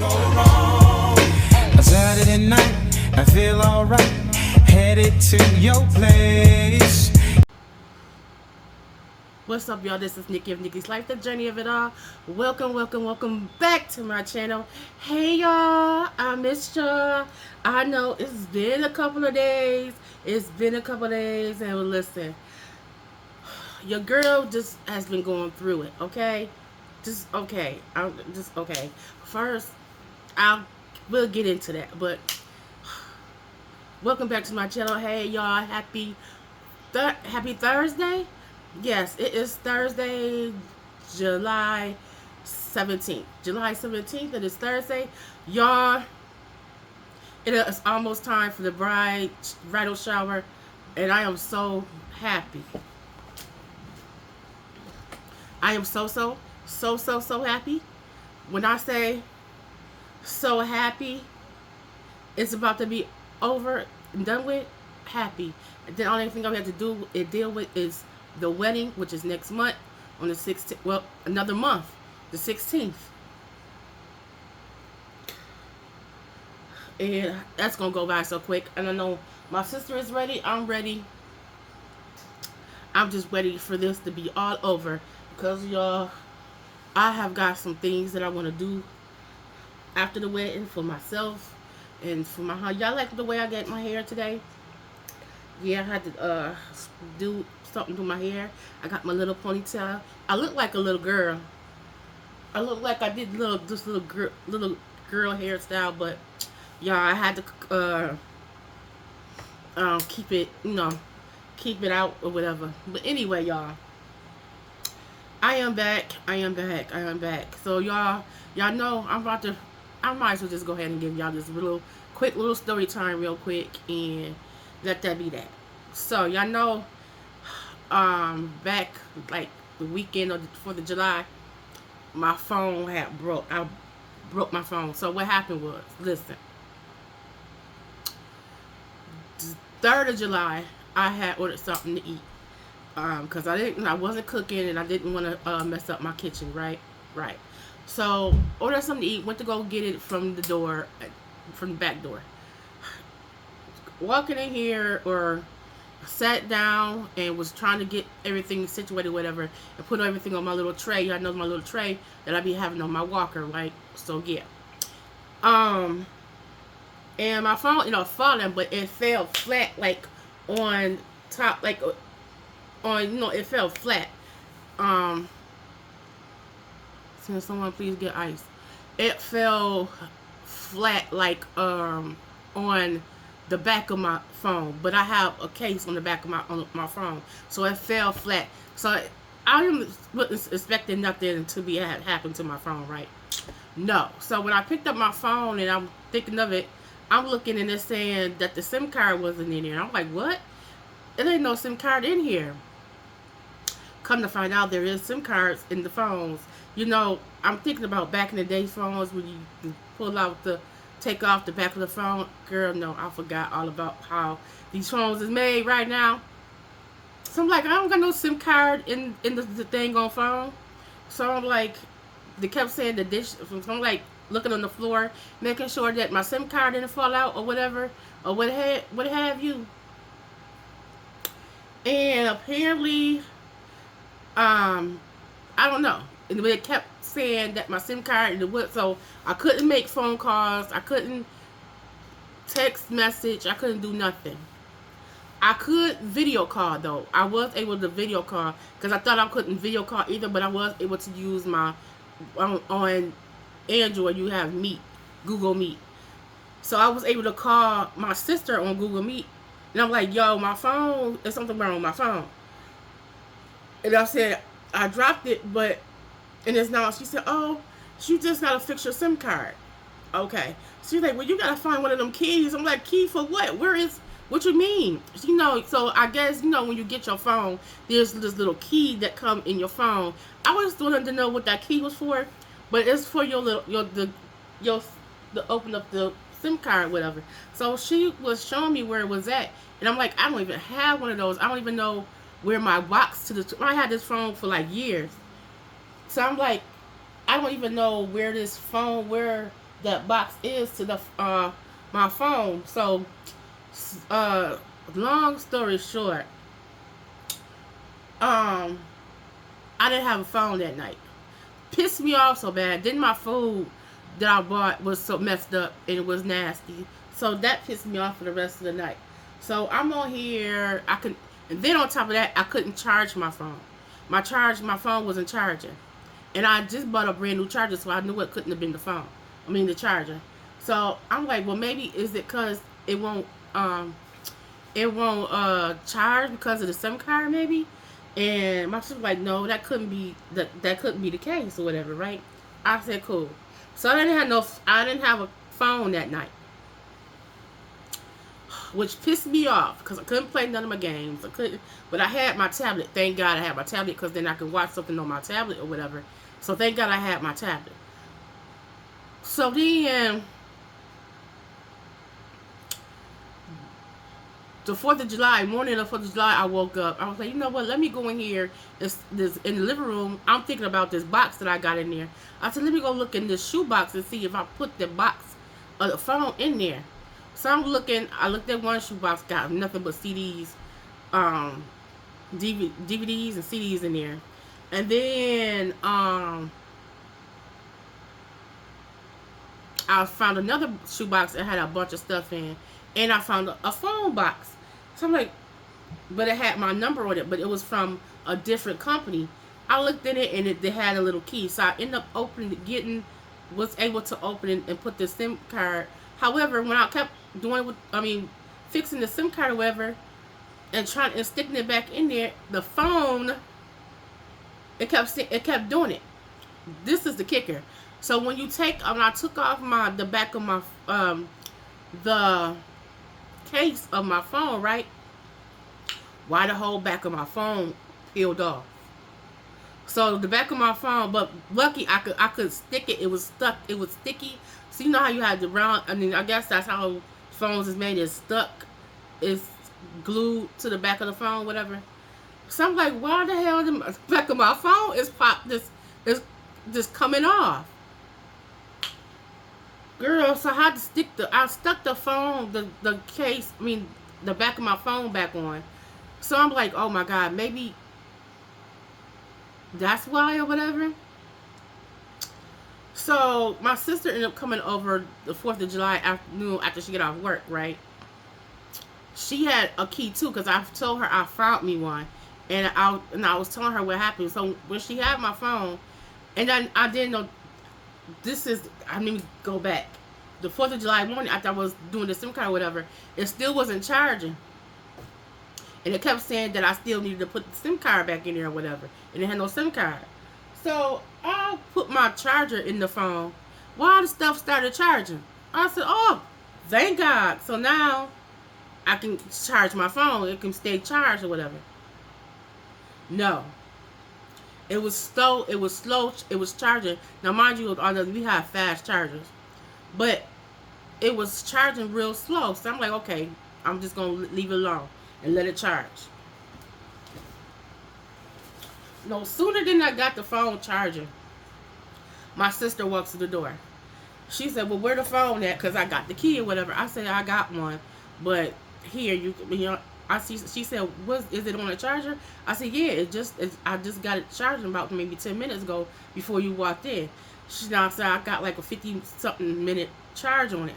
go wrong. A Saturday night, I feel alright, headed to your place. What's up, y'all? This is Nikki of Nikki's Life, the journey of it all. Welcome back to my channel. Hey, y'all. I missed y'all. I know it's been a couple of days. And listen, your girl just has been going through it, okay? Just okay. First, we'll get into that, but welcome back to my channel. Hey, y'all. Happy Thursday. Yes, it is Thursday, July 17th. July 17th, it is Thursday. Y'all, it is almost time for the bridal shower, and I am so happy. I am so happy. When I say so happy, it's about to be over and done with. Happy. And the only thing I have to do and deal with is the wedding, which is next month on the 16th. Well, another month, the 16th. And that's going to go by so quick. And I know my sister is ready. I'm ready. I'm just ready for this to be all over. Because, y'all, I have got some things that I want to do after the wedding for myself. And for my hair. Y'all like the way I got my hair today? Yeah, I had to do something to my hair. I got my little ponytail. I look like a little girl. I look like I did this little girl hairstyle, but y'all, I had to keep it, keep it out or whatever. But anyway, y'all, I am back. So y'all know I might as well just go ahead and give y'all this quick little story time real quick and let that be that. So y'all know, back like the weekend of the 4th of July, my phone had broke. I broke my phone. So what happened was, listen, 3rd of July, I had ordered something to eat, because I wasn't cooking and I didn't want to mess up my kitchen, right. So ordered something to eat. Went to go get it from the door, from the back door. Walking in here, or sat down and was trying to get everything situated, whatever, and put everything on my little tray. Y'all know my little tray that I be having on my walker, right? So yeah. And my phone, falling, but it fell flat, like on top, like on, it fell flat. Can someone please get ice? It fell flat, like on the back of my phone, but I have a case on the back of my phone, so it fell flat. So I wasn't expecting nothing to be happen to my phone, right? No. So when I picked up my phone and I'm thinking of it, I'm looking and it's saying that the SIM card wasn't in here. And I'm like, what? There ain't no SIM card in here. Come to find out, there is SIM cards in the phones. I'm thinking about back in the day phones when you can pull out take off the back of the phone. Girl, no, I forgot all about how these phones is made right now. So I'm like, I don't got no SIM card in the thing on phone. So I'm like, they kept saying the dish. So I'm like looking on the floor, making sure that my SIM card didn't fall out or whatever, or what have you. And apparently, I don't know. And it kept saying that my SIM card, so I couldn't make phone calls, I couldn't text message, I couldn't do nothing. I could video call though. I was able to video call because I thought I couldn't video call either, but I was able to use my on Android. You have Meet, Google Meet. So I was able to call my sister on Google Meet, and I'm like, yo, my phone, there's something wrong with my phone. And I said I dropped it, and it's now, she said, oh, you just gotta fix your SIM card. Okay. She's like, well, you gotta find one of them keys. I'm like, key for what? What you mean? So I guess, when you get your phone, there's this little key that come in your phone. I was wanting to know what that key was for, but it's for to open up the SIM card, whatever. So she was showing me where it was at, and I'm like, I don't even have one of those. I don't even know where my box I had this phone for like years. So I'm like, I don't even know where this phone, where that box is to the my phone. So, long story short, I didn't have a phone that night. Pissed me off so bad. Then my food that I bought was so messed up and it was nasty. So that pissed me off for the rest of the night. So I'm on here. And then on top of that, I couldn't charge my phone. My phone wasn't charging, and I just bought a brand new charger, so I knew it couldn't have been the phone. I mean the charger. So I'm like, well, maybe is it because it won't charge because of the SIM card, maybe. And my sister was like, no, that couldn't be the case or whatever, right? I said, cool. So I didn't have a phone that night, which pissed me off because I couldn't play none of my games. But I had my tablet. Thank God I had my tablet, because then I could watch something on my tablet or whatever. So thank God I had my tablet. So then, the 4th of July, morning of the 4th of July, I woke up. I was like, you know what? Let me go in here. This in the living room. I'm thinking about this box that I got in there. I said, let me go look in this shoe box and see if I put the box of the phone in there. So I'm looking. I looked at one shoe box, got nothing but CDs, DVDs and CDs in there. And then I found another shoebox that had a bunch of stuff in, and I found a phone box. So I'm like, but it had my number on it, but it was from a different company. I looked in it, and they had a little key. So I ended up was able to open it and put the SIM card. However, when I kept fixing the SIM card or whatever, and sticking it back in there, the phone, it kept doing it. This is the kicker. So when I took off the back of my the case of my phone, right? Why the whole back of my phone peeled off? So the back of my phone, but lucky I could stick it. It was stuck. It was sticky. So you know how you had the round. I mean, I guess that's how phones is made. It's stuck. It's glued to the back of the phone, whatever. So I'm like, why the hell the back of my phone is just coming off? Girl, so I had to I stuck the phone, the case, the back of my phone back on. So I'm like, oh my God, maybe that's why or whatever. So my sister ended up coming over the 4th of July afternoon after she got off work, right? She had a key too, because I told her I found me one. And I was telling her what happened. So when she had my phone, and then I didn't know, I didn't go back. The 4th of July morning, after I was doing the SIM card or whatever, it still wasn't charging. And it kept saying that I still needed to put the SIM card back in there or whatever. And it had no SIM card. So I put my charger in the phone while the stuff started charging. I said, oh, thank God. So now I can charge my phone. It can stay charged or whatever. No. It was slow. It was charging. Now, mind you, we have fast chargers, but it was charging real slow. So I'm like, okay, I'm just gonna leave it alone and let it charge. No sooner than I got the phone charging, my sister walks to the door. She said, well, where the phone at? Because I got the key or whatever. I said, I got one, but here, you know, she said, is it on a charger? I said, yeah, I just got it charging about maybe 10 minutes ago before you walked in. She now said, I got like a 50-something minute charge on it.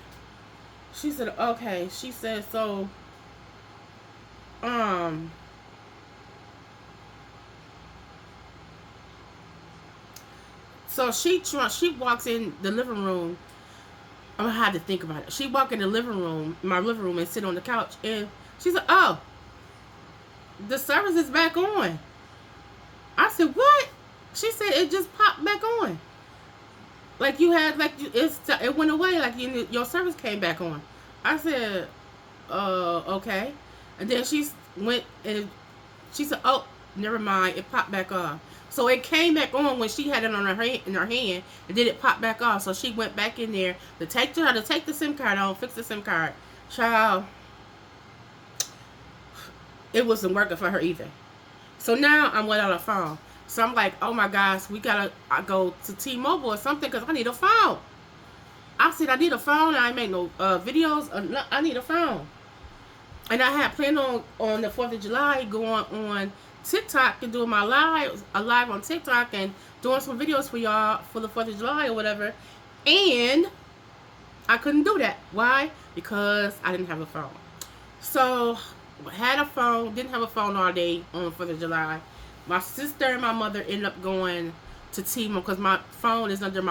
She said, okay. She said, so, so she walks in the living room. I had to think about it. She walked in my living room, and sit on the couch, and she said, oh, the service is back on. I said, what? She said, it just popped back on. Like it went away, like your service came back on. I said, okay. And then she went and she said, oh, never mind, it popped back off. So it came back on when she had it on in her hand, and then it popped back off. So she went back in there to take the SIM card on, fix the SIM card. Child, it wasn't working for her either. So now I'm without a phone. So I'm like, oh my gosh, we gotta go to T-Mobile or something, because I need a phone. I said I need a phone. I ain't make no videos. I need a phone. And I had planned on the 4th of July going on TikTok and doing my live on TikTok and doing some videos for y'all for the 4th of July or whatever. And I couldn't do that. Why? Because I didn't have a phone. So, had a phone, didn't have a phone all day on the 4th of July. My sister and my mother ended up going to T-Mobile because my phone is under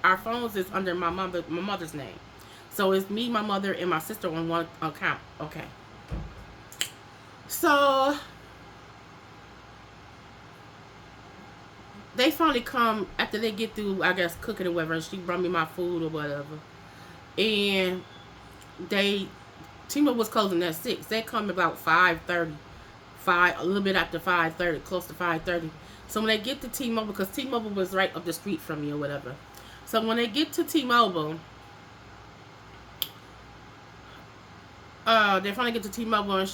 our phones is under my mother's name. So it's me, my mother, and my sister on one account. Okay. So they finally come after they get through, I guess, cooking or whatever. She brought me my food or whatever. And T-Mobile was closing at 6. They come about 5:30. A little bit after 5:30, close to 5:30. So when they get to T-Mobile, because T-Mobile was right up the street from me or whatever. So when they get to T-Mobile, they finally get to T-Mobile and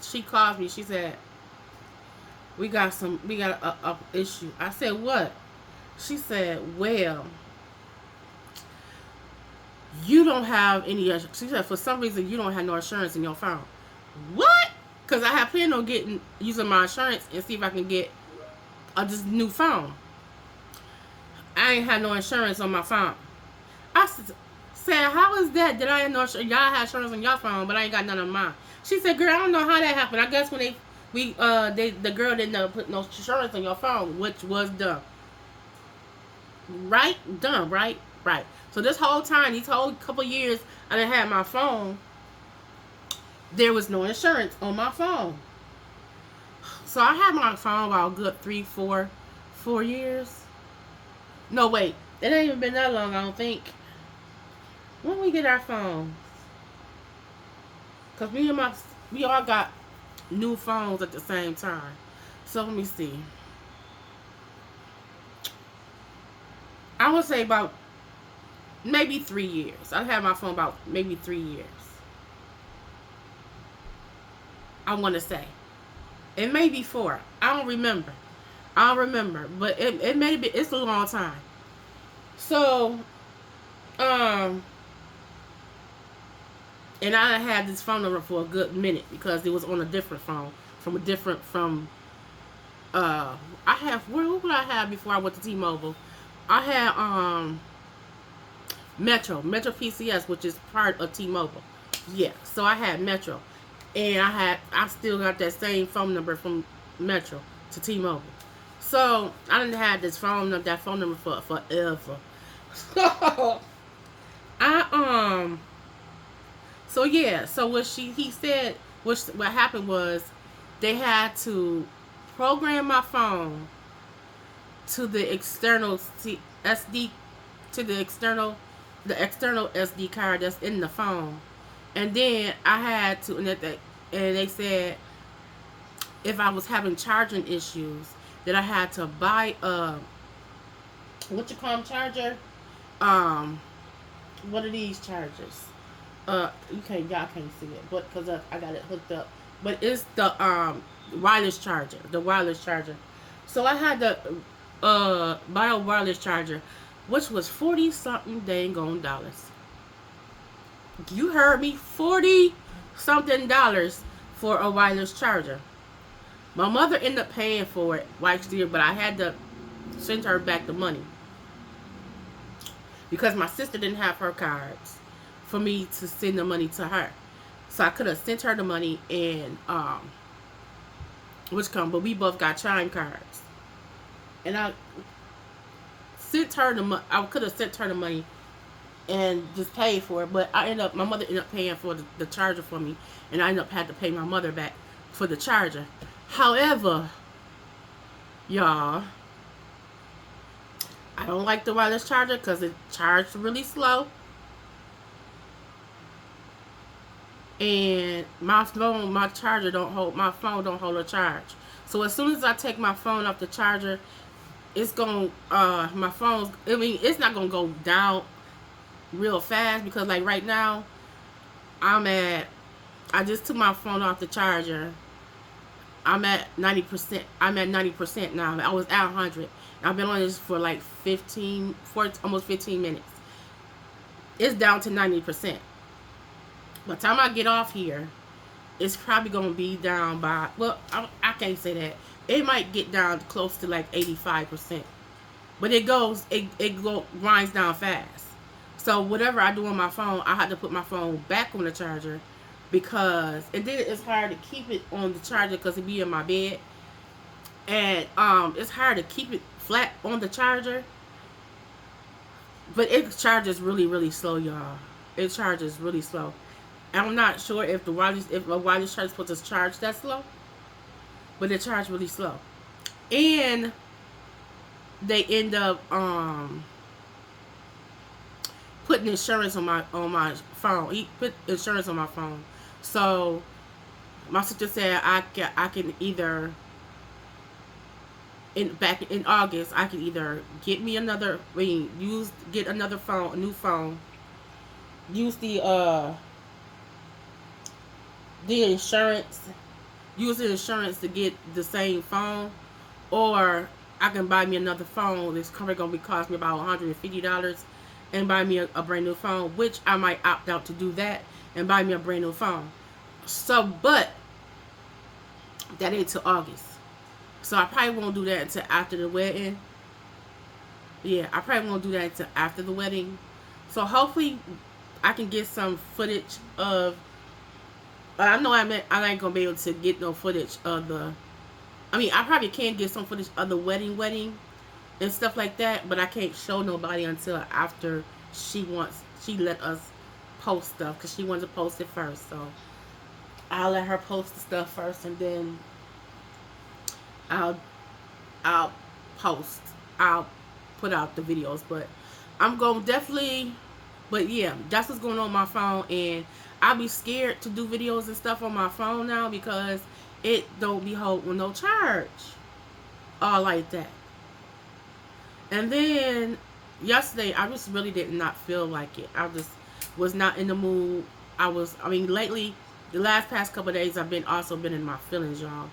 she calls me. She said, we got a issue. I said, what? She said, well, you don't have any. She said, for some reason you don't have no insurance in your phone. What? Because I have planned on using my insurance and see if I can get this new phone. I ain't had no insurance on my phone. I said, how is that I ain't no insurance? Y'all have insurance on your phone, but I ain't got none on mine. She said, girl, I don't know how that happened. I guess when the girl didn't put no insurance on your phone, which was dumb. Right? Dumb, right? Right. So this whole time, these whole couple years I done had my phone, there was no insurance on my phone. So I had my phone about a good 4 years. No, wait. It ain't even been that long, I don't think. When we get our phones? Because we all got new phones at the same time. So let me see. I would say about maybe 3 years. I had my phone about maybe 3 years. I want to say. It may be 4. I don't remember. But it may be. It's a long time. So, and I had this phone number for a good minute because it was on a different phone I have, what would I have before I went to T-Mobile? I had Metro PCS, which is part of T-Mobile. Yeah, so I had Metro, and I still got that same phone number from Metro to T-Mobile. So I didn't have that phone number for forever. So so yeah, so what what happened was they had to program my phone to the external SD the external SD card that's in the phone. And then I had to, and they said if I was having charging issues, that I had to buy charger? What are these chargers? Y'all can't see it, but because I got it hooked up. But it's the wireless charger, So I had to buy a wireless charger, which was $40 something dang on dollars. You heard me, $40 something dollars for a wireless charger. My mother ended up paying for it last year, but I had to send her back the money because my sister didn't have her cards for me to send the money to her. So I could have sent her the money and but we both got Chime cards, and I could have sent her the money and just paid for it, but my mother ended up paying for the charger for me, and I ended up had to pay my mother back for the charger. However, y'all, I don't like the wireless charger because it charged really slow. And my phone don't hold a charge. So as soon as I take my phone off the charger, it's going it's not going to go down real fast, because like right now I just took my phone off the charger. I'm at 90%. I'm at 90% now. I was at 100. I've been on this for like almost 15 minutes. it's down to 90%. By the time I get off here, it's probably gonna be down by, well, I can't say that. It might get down close to like 85%. But it grinds down fast. So whatever I do on my phone, I have to put my phone back on the charger, because and then it's hard to keep it on the charger because it be in my bed, and it's hard to keep it flat on the charger. But it charges really, really slow, y'all. It charges really slow. And I'm not sure if a wireless charger is supposed to charge that slow, but it charges really slow. And they end up putting insurance on my phone. He put insurance on my phone. So my sister said I can either back in August I can either get me another get another phone, a new phone, use the insurance, use the insurance to get the same phone, or I can buy me another phone that's probably going to be cost me about $150 and buy me a brand new phone, which I might opt out to do that and buy me a brand new phone. So, but that ain't till August. So I probably won't do that until after the wedding. Yeah, I probably won't do that until after the wedding. So hopefully I can get some footage of, I know I ain't going to be able to get no footage of the, I probably can get some footage of the wedding and stuff like that, but I can't show nobody until after she let us post stuff, because she wanted to post it first. So I'll let her post the stuff first, and then I'll put out the videos. But I'm going to definitely, but yeah, that's what's going on my phone, and I'll be scared to do videos and stuff on my phone now because it don't be holding no charge all like that. And then yesterday I just really did not feel like it. I just was not in the mood. Lately, the past couple of days, I've been in my feelings, y'all.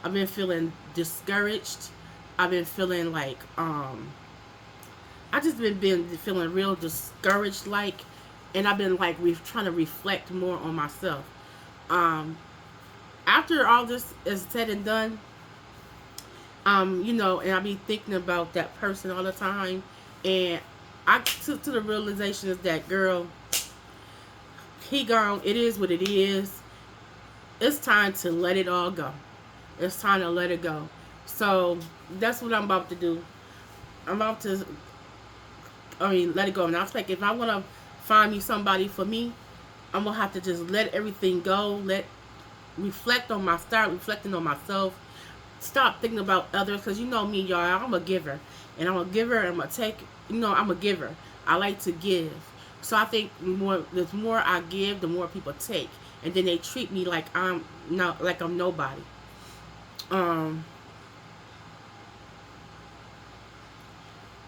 I've been feeling discouraged. I've been feeling like I just been feeling real discouraged, like, and I've been like trying to reflect more on myself. After all this is said and done, and I be thinking about that person all the time, and I took to the realization is that, girl, he gone. It is what it is. It's time to let it all go. It's time to let it go. So that's what I'm about to do. I'm about to, let it go. Now, it's like, if I want to find me somebody for me, I'm gonna have to just let everything go. Start reflecting on myself. Stop thinking about others, because you know me, y'all. I'm a giver, and I'm a giver, and I'm gonna take. I'm a giver. I like to give. So I think the more I give, the more people take, and then they treat me like I'm nobody. And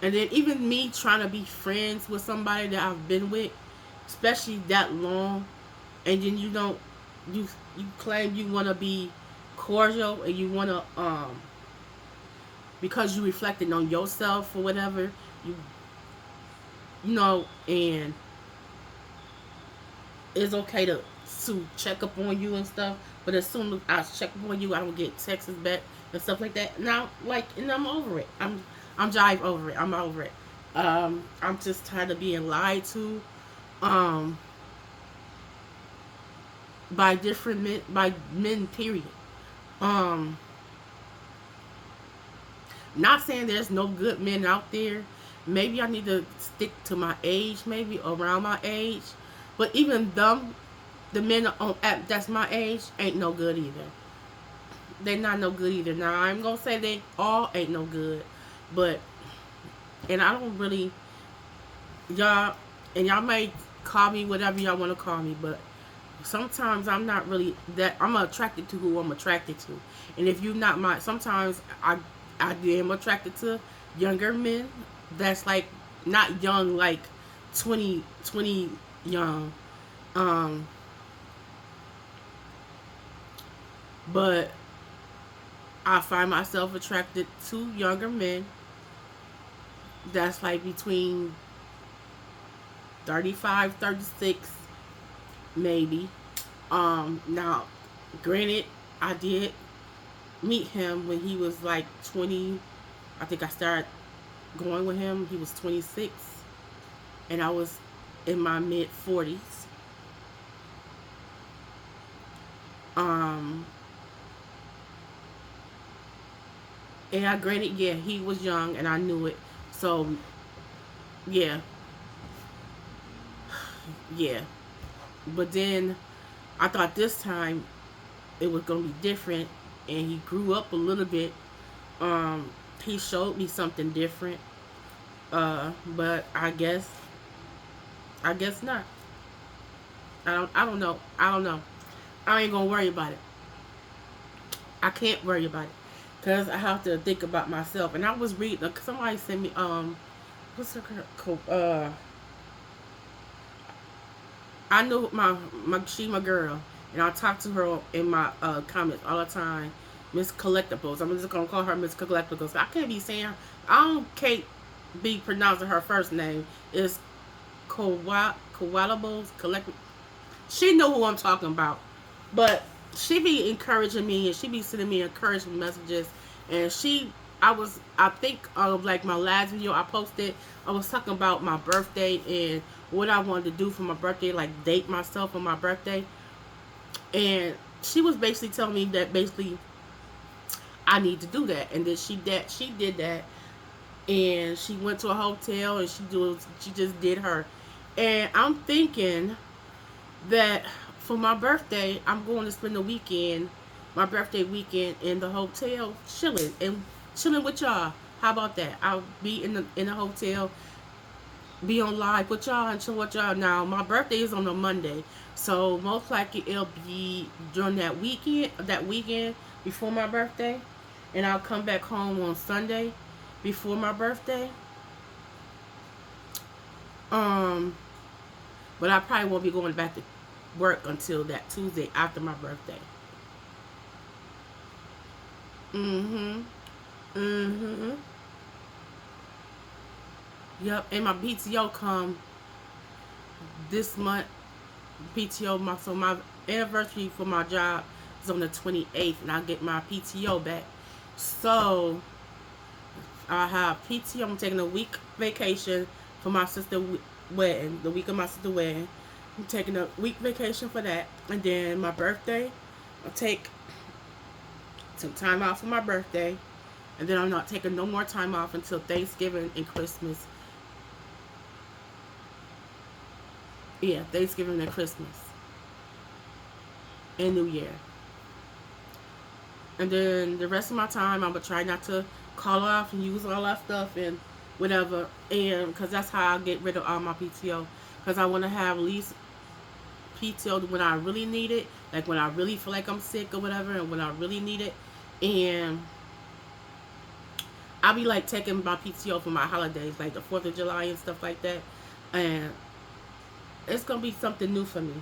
then even me trying to be friends with somebody that I've been with, especially that long, and then you claim you want to be cordial, and you want to because you reflected on yourself or whatever, and it's okay to check up on you and stuff, but as soon as I check up on you, I don't get texts back and stuff like that. Now, and I'm over it. I'm jive over it. I'm over it. I'm just tired of being lied to by men, period. Not saying there's no good men out there. Maybe I need to stick to my age, maybe around my age. But even the men that's my age ain't no good either. They not no good either. Now, I'm gonna say they all ain't no good, but, and I don't really, y'all may call me whatever y'all want to call me, but sometimes I'm not really that. I'm attracted to who I'm attracted to, and if you're not sometimes I am attracted to younger men that's like not young, like 20 young, but I find myself attracted to younger men that's like between 35, 36, maybe. Now, granted, I did meet him when he was like 20. I think I started going with him. He was 26, and I was in my mid 40s. And I granted, yeah, he was young, and I knew it. So, yeah, yeah. But then I thought this time it was gonna be different, and he grew up a little bit. He showed me something different. But I guess not. I don't know. I don't know. I ain't gonna worry about it. I can't worry about it because I have to think about myself. And I was reading. Somebody sent me what's her I know she my girl, and I talk to her in my comments all the time. Miss Collectibles. I'm just gonna call her Miss Collectibles. I can't be saying can't be pronouncing her first name. It's Koalables Collect. She know who I'm talking about, but she be encouraging me, and she be sending me encouragement messages. And I think of like my last video I posted. I was talking about my birthday and what I wanted to do for my birthday, like date myself on my birthday. And she was basically telling me that basically I need to do that, and then she did that, and she went to a hotel and she just did her. And I'm thinking that for my birthday, I'm going to spend the weekend, my birthday weekend, in the hotel, chilling with y'all. How about that? I'll be in the hotel, be on live with y'all and chill with y'all. Now my birthday is on a Monday, so most likely it'll be during that weekend before my birthday, and I'll come back home on Sunday before my birthday. But I probably won't be going back to work until that Tuesday after my birthday. Yep, and my PTO come this month. So my anniversary for my job is on the 28th, and I'll get my PTO back. So I have PTO. I'm taking a week vacation for my sister's wedding, the week of my sister's wedding. I'm taking a week vacation for that, and then my birthday, I'll take some time off for my birthday, and then I'm not taking no more time off until Thanksgiving and Christmas. Yeah, Thanksgiving and Christmas and New Year. And then the rest of my time, I'm gonna try not to call off and use all that stuff and whatever, and because that's how I get rid of all my PTO. Because I want to have at least PTO when I really need it, like when I really feel like I'm sick or whatever, and when I really need it. And I'll be like taking my PTO for my holidays, like the 4th of July and stuff like that. And it's gonna be something new for me.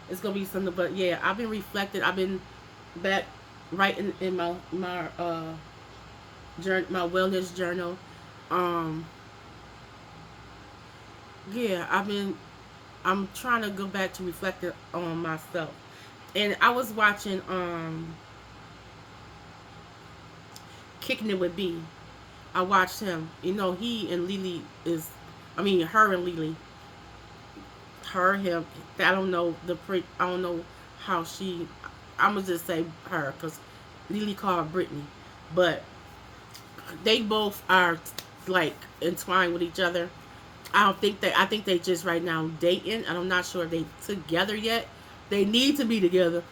It's gonna be something. But yeah, I've been reflecting. I've been back writing in my wellness journal. Yeah, I'm trying to go back to reflecting on myself. And I was watching Kicking It With B. I watched him. You know, he and Lily her and Lily. Him. I don't know how she. I'm gonna just say her because Lily called Brittany, but they both are like entwined with each other. I think they just right now dating, and I'm not sure if they together yet. They need to be together.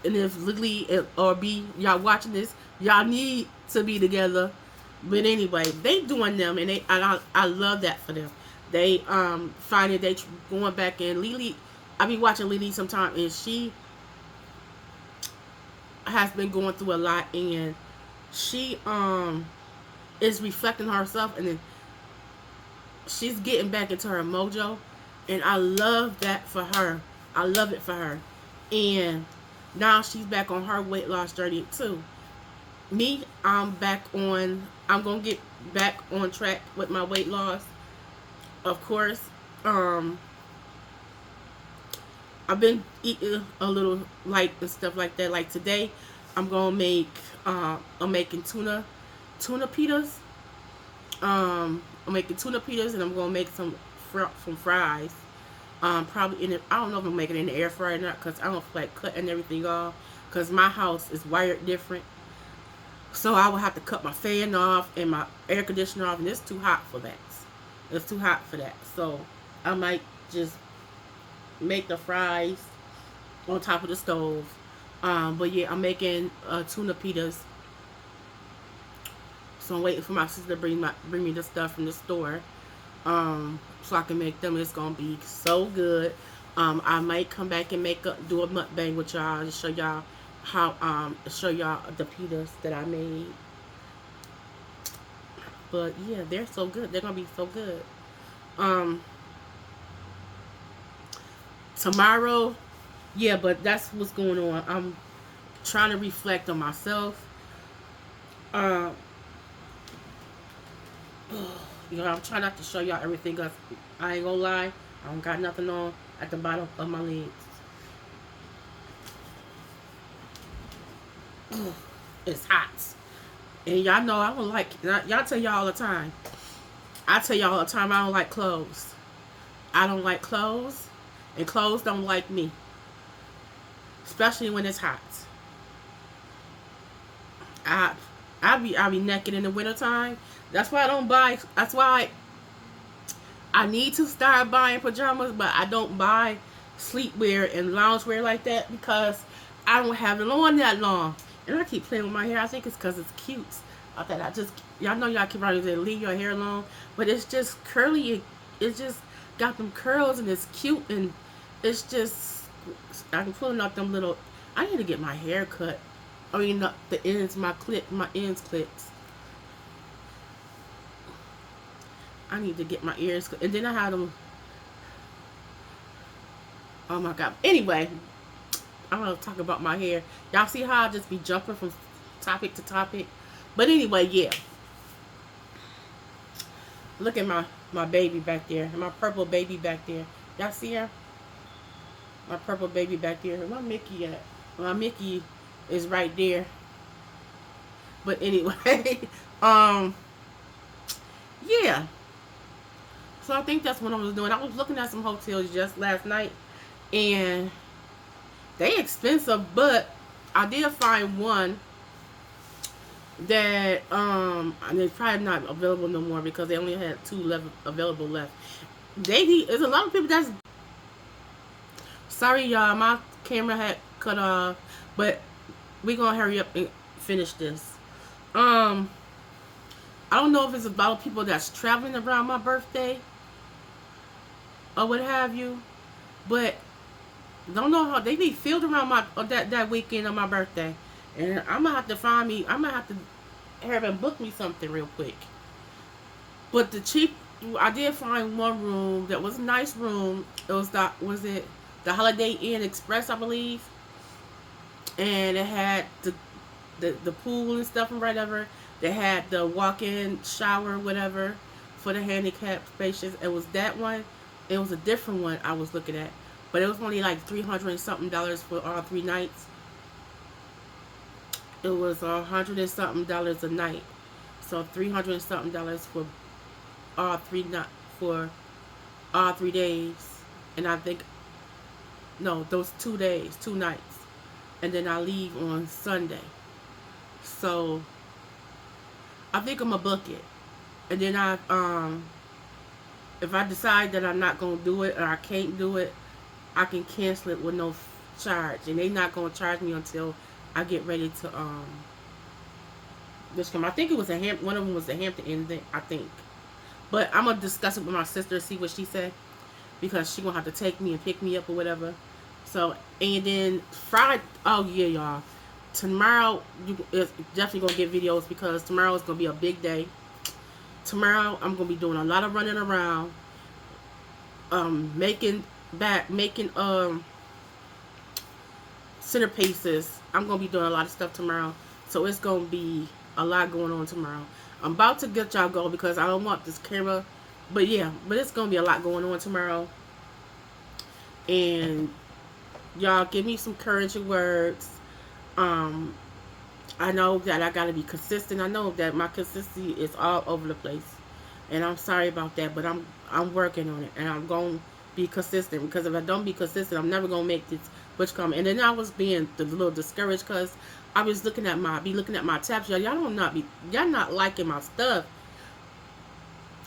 And if Lily or B, y'all watching this, y'all need to be together. But anyway, they doing them, and I love that for them. They finding they going back in. Lily, I be watching Lily sometime, and she has been going through a lot, and she is reflecting herself, and then she's getting back into her mojo, and I love that for her. I love it for her. And now she's back on her weight loss journey too. Me, I'm gonna get back on track with my weight loss, of course. Um, I've been eating a little light and stuff like that. Like today, I'm gonna make I'm making tuna pitas. I'm making tuna pitas, and I'm gonna make some fries. Probably in the, I don't know if I'm making it in the air fryer or not, because I don't feel like cutting everything off. Because my house is wired different, so I will have to cut my fan off and my air conditioner off, and it's too hot for that. It's too hot for that. So I might just make the fries on top of the stove. But yeah, I'm making tuna pitas. So I'm waiting for my sister to bring me the stuff from the store, so I can make them. It's gonna be so good. I might come back and do a mukbang with y'all to show y'all show y'all the pitas that I made. But yeah, they're so good. They're gonna be so good. Tomorrow, yeah, but that's what's going on. I'm trying to reflect on myself. Um, I'm trying not to show y'all everything, cause I ain't gonna lie, I don't got nothing on at the bottom of my legs. It's hot, and y'all know I don't like. Y'all tell y'all all the time. I tell y'all all the time I don't like clothes. I don't like clothes, and clothes don't like me, especially when it's hot. I be naked in the wintertime. That's why I don't buy. That's why I need to start buying pajamas, but I don't buy sleepwear and loungewear like that, because I don't have it on that long. And I keep playing with my hair. I think it's because it's cute. I thought y'all know y'all keep running to leave your hair alone, but it's just curly. It's just got them curls, and it's cute, and it's just, I'm pulling out them little. I need to get my hair cut. I mean, the ends, my ends clips. I need to get my ears cut. And then I had them. Oh my God. Anyway, I'm going to talk about my hair. Y'all see how I just be jumping from topic to topic? But anyway, yeah. Look at my baby back there. My purple baby back there. Y'all see her? My purple baby back there. Where my Mickey at? My Mickey is right there. But anyway, yeah. So I think that's what I was doing. I was looking at some hotels just last night, and they expensive, but I did find one that and it's probably not available no more, because they only had 2 available left. There's a lot of people that's, sorry y'all, my camera had cut off, but we gonna hurry up and finish this. I don't know if it's about people that's traveling around my birthday or what have you, but don't know how they be filled around that weekend of my birthday, and I'm gonna have to have them book me something real quick. But I did find one room that was a nice room. It was the Holiday Inn Express, I believe, and it had the pool and stuff and whatever. They had the walk-in shower, whatever, for the handicapped spacious. It was that one. It was a different one I was looking at, but it was only like $300 and something for all 3 nights. It was $100 and something a night, so $300 and something for all 3 days. And I think, no, those 2 days, 2 nights, and then I leave on Sunday. So I think I'm gonna book it, and then if I decide that I'm not gonna do it or I can't do it, I can cancel it with no charge, and they're not gonna charge me until I get ready to this come. I think it was one of them was the Hampton Inn thing, I think, but I'm gonna discuss it with my sister, see what she said, because she gonna have to take me and pick me up or whatever. So, and then Friday, oh yeah, y'all, tomorrow is definitely gonna get videos, because tomorrow is gonna be a big day. Tomorrow I'm gonna be doing a lot of running around, making centerpieces. I'm gonna be doing a lot of stuff tomorrow, so it's gonna be a lot going on tomorrow. I'm about to get y'all going, because I don't want this camera But yeah, but it's gonna be a lot going on tomorrow. And y'all give me some encouraging words. Um, I know that I gotta be consistent. I know that my consistency is all over the place, and I'm sorry about that. But I'm working on it, and I'm gonna be consistent, because if I don't be consistent, I'm never gonna make this much come. And then I was being a little discouraged because I was looking at my tabs. Y'all don't not be y'all not liking my stuff,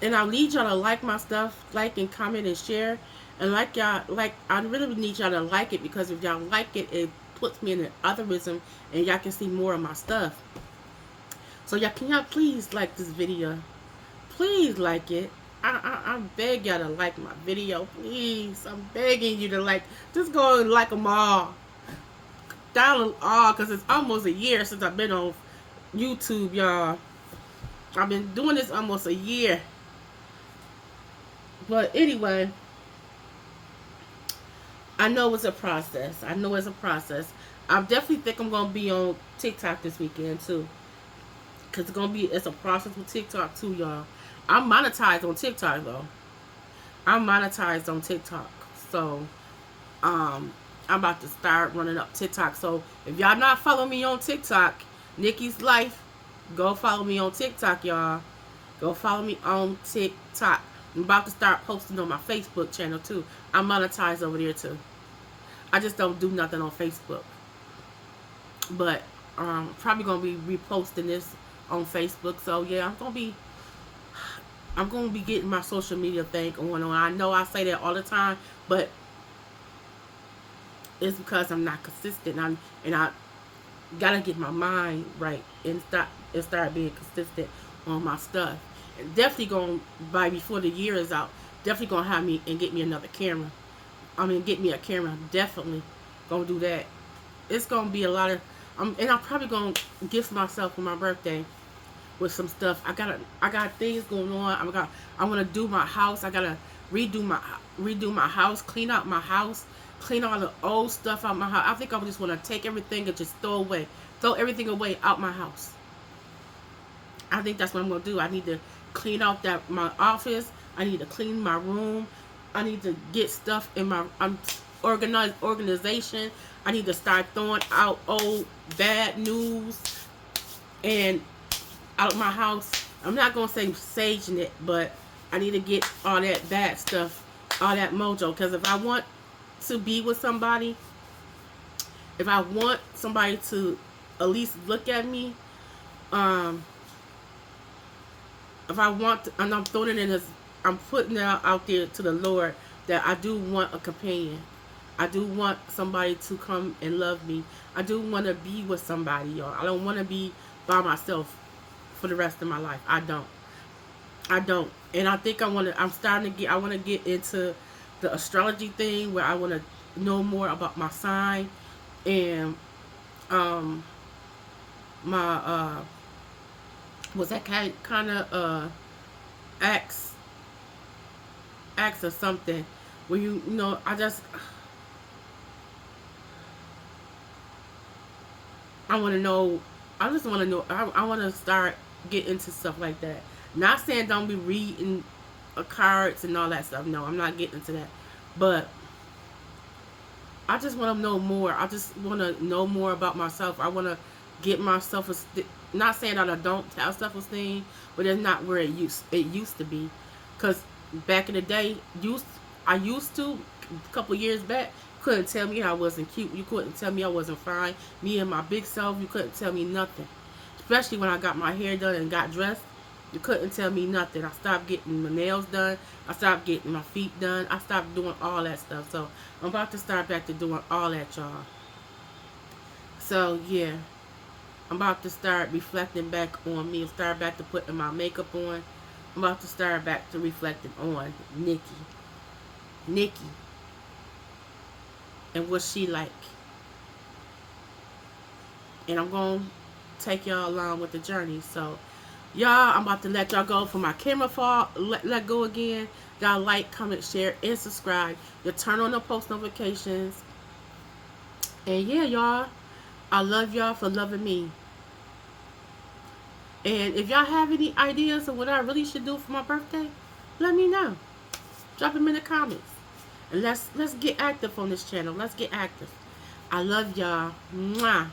and I need y'all to like my stuff, like and comment and share, and like y'all like. I really need y'all to like it, because if y'all like it, it puts me in the algorithm, and y'all can see more of my stuff. So y'all please like this video? Please like it. I beg y'all to like my video, please. I'm begging you to like. Just go and like them all. Download all, because it's almost a year since I've been on YouTube, y'all. I've been doing this almost a year. But anyway, I know it's a process. I definitely think I'm gonna be on TikTok this weekend too, cause it's a process with TikTok too, y'all. I'm monetized on TikTok though. I'm monetized on TikTok, so I'm about to start running up TikTok. So if y'all not following me on TikTok, Nikki's Life, go follow me on TikTok, y'all. Go follow me on TikTok. I'm about to start posting on my Facebook channel too. I'm monetized over there too. I just don't do nothing on Facebook. But probably gonna be reposting this on Facebook. So yeah, I'm gonna be getting my social media thing going on. I know I say that all the time, but it's because I'm not consistent. And I gotta get my mind right and start being consistent on my stuff. And definitely gonna, by before the year is out, definitely gonna have me and get me another camera. Get me a camera. Definitely gonna do that. It's gonna be a lot of, and I'm probably gonna gift myself for my birthday with some stuff. I got things going on. I want to do my house. I gotta redo my house, clean out my house, clean all the old stuff out my house. I think I just want to take everything and just throw everything away out my house. I think that's what I'm gonna do. I need to clean out my office. I need to clean my room. I need to get stuff in my organization. I need to start throwing out old bad news and out of my house. I'm not gonna say saging it, but I need to get all that bad stuff, all that mojo. Because if I want to be with somebody, if I want somebody to at least look at me, if I want to, and I'm throwing it in this, I'm putting it out there to the Lord that I do want a companion. I do want somebody to come and love me. I do want to be with somebody, y'all. I don't want to be by myself for the rest of my life. I don't. And I think I want to get into the astrology thing, where I want to know more about my sign and my was that kind of acts or something, where you know, I want to know. I just want to know. I want to start getting into stuff like that. Not saying don't be reading cards and all that stuff. No, I'm not getting into that. But I just want to know more. I just want to know more about myself. I want to get my self-esteem. Not saying that I don't have self-esteem, but it's not where it used to be. Because back in the day, I used to, a couple years back, couldn't tell me I wasn't cute. You couldn't tell me I wasn't fine. Me and my big self, you couldn't tell me nothing. Especially when I got my hair done and got dressed, you couldn't tell me nothing. I stopped getting my nails done. I stopped getting my feet done. I stopped doing all that stuff. So I'm about to start back to doing all that, y'all. So yeah, I'm about to start reflecting back on me and start back to putting my makeup on. I'm about to start back to reflecting on Nikki, and what she like. And I'm going to take y'all along with the journey. So, y'all, I'm about to let y'all go for my camera fall. Let go again. Y'all like, comment, share, and subscribe. You turn on the post notifications. And yeah, y'all, I love y'all for loving me. And if y'all have any ideas of what I really should do for my birthday, let me know. Drop them in the comments. And let's get active on this channel. Let's get active. I love y'all. Mwah.